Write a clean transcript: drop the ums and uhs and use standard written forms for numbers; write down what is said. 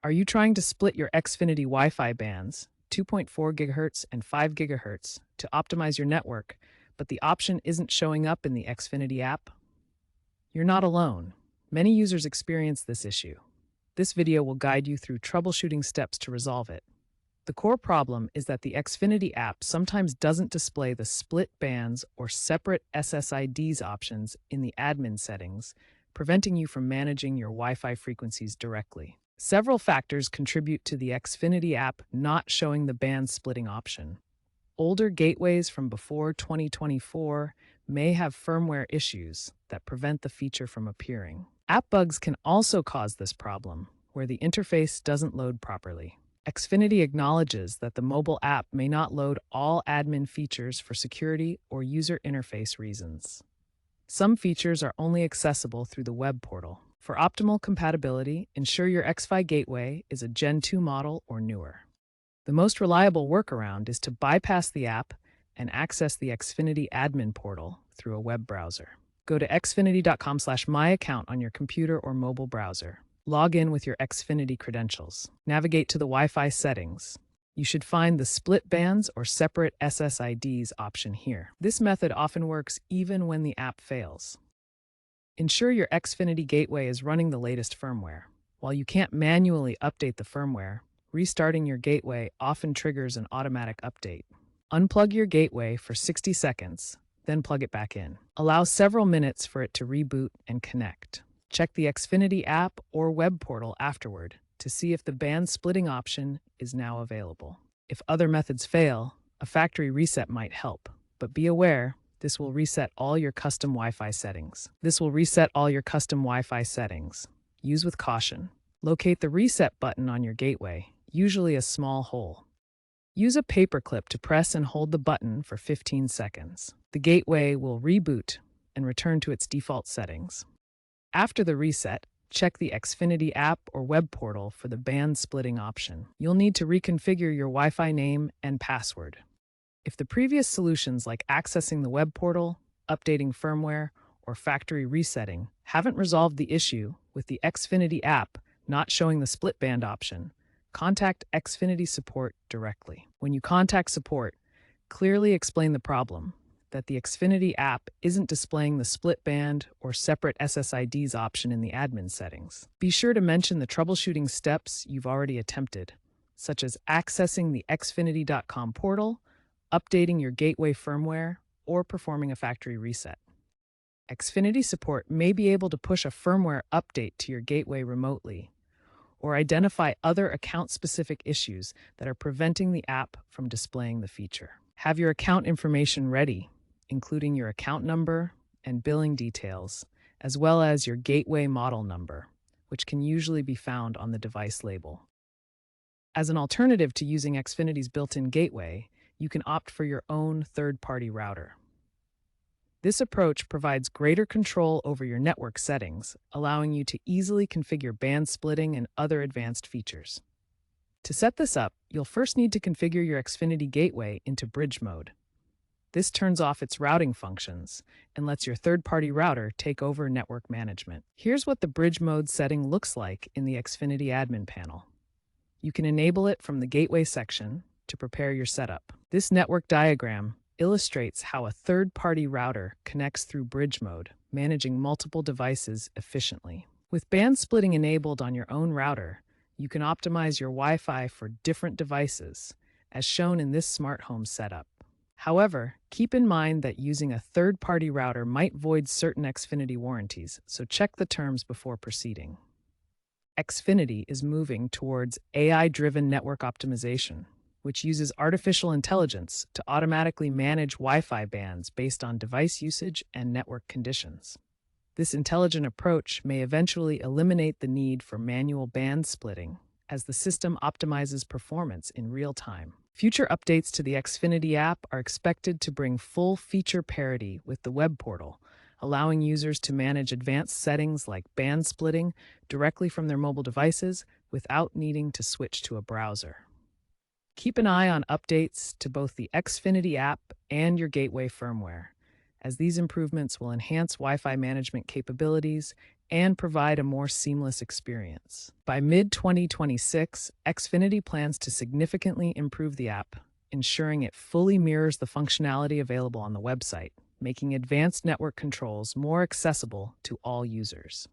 Are you trying to split your Xfinity Wi-Fi bands, 2.4 GHz and 5 GHz, to optimize your network, but the option isn't showing up in the Xfinity app? You're not alone. Many users experience this issue. This video will guide you through troubleshooting steps to resolve it. The core problem is that the Xfinity app sometimes doesn't display the split bands or separate SSIDs options in the admin settings, preventing you from managing your Wi-Fi frequencies directly. Several factors contribute to the Xfinity app not showing the band splitting option. Older gateways from before 2024 may have firmware issues that prevent the feature from appearing. App bugs can also cause this problem, where the interface doesn't load properly. Xfinity acknowledges that the mobile app may not load all admin features for security or user interface reasons. Some features are only accessible through the web portal. For optimal compatibility, ensure your Xfi gateway is a Gen 2 model or newer. The most reliable workaround is to bypass the app and access the Xfinity admin portal through a web browser. Go to xfinity.com/myaccount on your computer or mobile browser. Log in with your Xfinity credentials. Navigate to the Wi-Fi settings. You should find the split bands or separate SSIDs option here. This method often works even when the app fails. Ensure your Xfinity gateway is running the latest firmware. While you can't manually update the firmware, restarting your gateway often triggers an automatic update. Unplug your gateway for 60 seconds, then plug it back in. Allow several minutes for it to reboot and connect. Check the Xfinity app or web portal afterward to see if the band splitting option is now available. If other methods fail, a factory reset might help, but be aware this will reset all your custom Wi-Fi settings. Use with caution. Locate the reset button on your gateway, usually a small hole. Use a paperclip to press and hold the button for 15 seconds. The gateway will reboot and return to its default settings. After the reset, check the Xfinity app or web portal for the band splitting option. You'll need to reconfigure your Wi-Fi name and password. If the previous solutions like accessing the web portal, updating firmware, or factory resetting haven't resolved the issue with the Xfinity app not showing the split band option, contact Xfinity support directly. When you contact support, clearly explain the problem, that the Xfinity app isn't displaying the split band or separate SSIDs option in the admin settings. Be sure to mention the troubleshooting steps you've already attempted, such as accessing the xfinity.com portal, updating your gateway firmware, or performing a factory reset. Xfinity support may be able to push a firmware update to your gateway remotely, or identify other account-specific issues that are preventing the app from displaying the feature. Have your account information ready, including your account number and billing details, as well as your gateway model number, which can usually be found on the device label. As an alternative to using Xfinity's built-in gateway, you can opt for your own third-party router. This approach provides greater control over your network settings, allowing you to easily configure band splitting and other advanced features. To set this up, you'll first need to configure your Xfinity gateway into bridge mode. This turns off its routing functions and lets your third-party router take over network management. Here's what the bridge mode setting looks like in the Xfinity admin panel. You can enable it from the gateway section to prepare your setup. This network diagram illustrates how a third-party router connects through bridge mode, managing multiple devices efficiently. With band splitting enabled on your own router, you can optimize your Wi-Fi for different devices, as shown in this smart home setup. However, keep in mind that using a third-party router might void certain Xfinity warranties, so check the terms before proceeding. Xfinity is moving towards AI-driven network optimization, which uses artificial intelligence to automatically manage Wi-Fi bands based on device usage and network conditions. This intelligent approach may eventually eliminate the need for manual band splitting as the system optimizes performance in real time. Future updates to the Xfinity app are expected to bring full feature parity with the web portal, allowing users to manage advanced settings like band splitting directly from their mobile devices without needing to switch to a browser. Keep an eye on updates to both the Xfinity app and your gateway firmware, as these improvements will enhance Wi-Fi management capabilities and provide a more seamless experience. By mid-2026, Xfinity plans to significantly improve the app, ensuring it fully mirrors the functionality available on the website, making advanced network controls more accessible to all users.